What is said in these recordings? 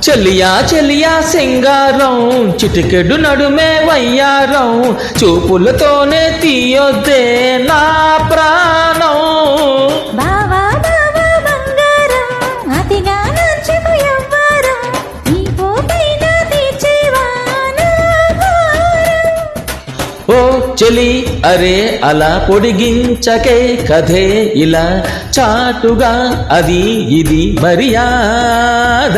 చెలియా చెలియా సింగారం చిటికెడు నడుమే వయ్యారం చూపులతోనే తీయొద్దే నా ప్రాణం బావా బావా బంగారం అతిగా నచ్చకు ఎవ్వరం ఈ పోపైన తీర్చేవా నా భారం. ఓ చెలి అరే అలా పొడిగించకే కథే ఇలా చాటుగా అది ఇది మర్యాద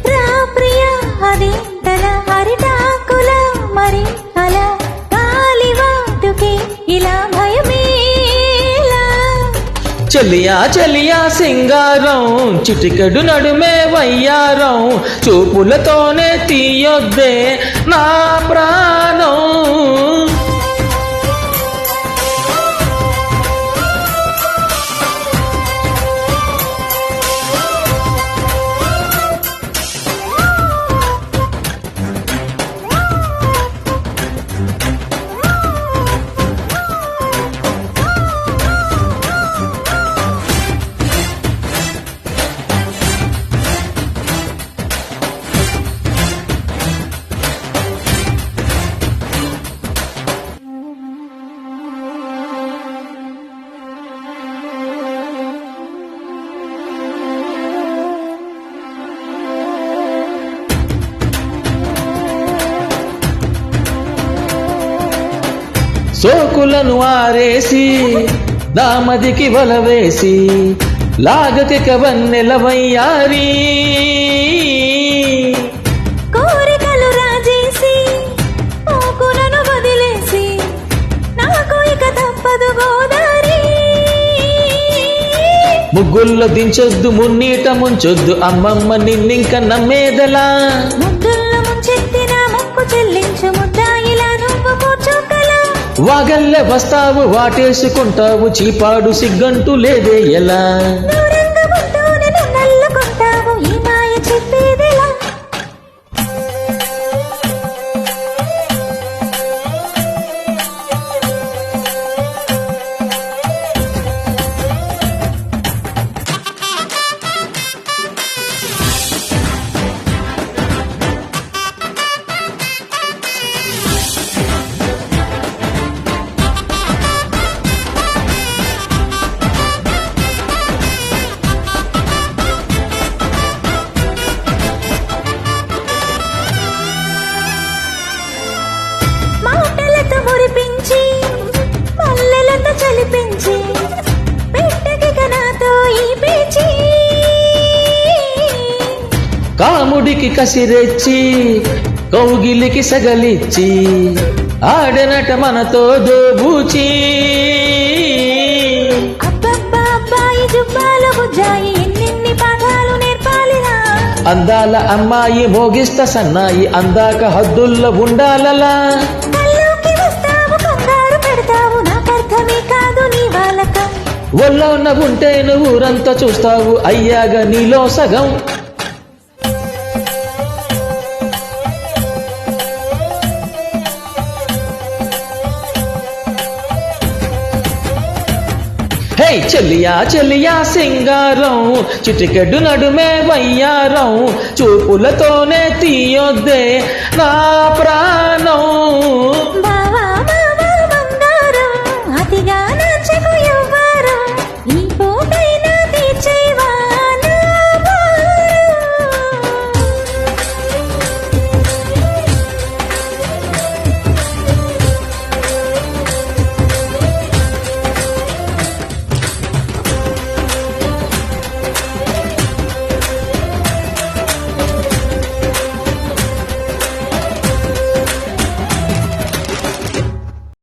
రా ప్రియా అదేంటల హరిటాకుల మరి అలా కాలివాటుకే ఇలా భయమేలా. చెలియా చెలియా సింగారం చిటికెడు నడుమే వయ్యారం చూపులతోనే తీయొద్దే నా ప్రాణం సోకులను ఆరేసి దామదికి వలవేసి లాగకి కవన్నెలవయ్యారి కోరికలు రాజేసి పోకులను వదిలేసి నాకు ఇక తప్పదు గోదారి. ముగ్గుల్లో దించొద్దు మున్నీట ముంచొద్దు అమ్మమ్మ నిన్నింక నమ్మేదలా ముద్దుల్లో ముంచెత్తిన ముక్కు చెల్లించు ముద్దాయిలా నువ్వు కూర్చోకలా. వాగల్లె వస్తావు వాటేసుకుంటావు చీపాడు సిగ్గంటూ లేదే ఎలా దూరంగా ఉంటూనే నన్నల్లుకుంటావు ఈ మాయ చెప్పేదెలా. మాటలతో మురిపించి మల్లెలతో చలిపించి పెట్టకిక నాతో ఈ పేచి. కాముడికి కసిరెచ్చి కౌగిలికి సగలిచ్చి ఆడనట మనతో దోబూచి అబ్బబ్బా అబ్బాయి జుబ్బాలు బుజ్జాయి ఎన్నెన్ని పాఠాలు నేర్పాలిరా. అందాల అమ్మాయి మోగిస్త సన్నాయి అందాక హద్దుల్లో ఉండాలలా కల్లోకి వస్తావు కంగారు పెడతావు నాకర్థమే కాదు నీ వాలకం. ఒళ్ళో ఉంటే నువ్వు ఊరంతా చూస్తావు అయ్యాగా నీలో సగం హే చెలియా చెలియా సింగారం చిటికెడు నడుమే వయ్యారం చూపులతోనే తీయొద్దే నా ప్రాణం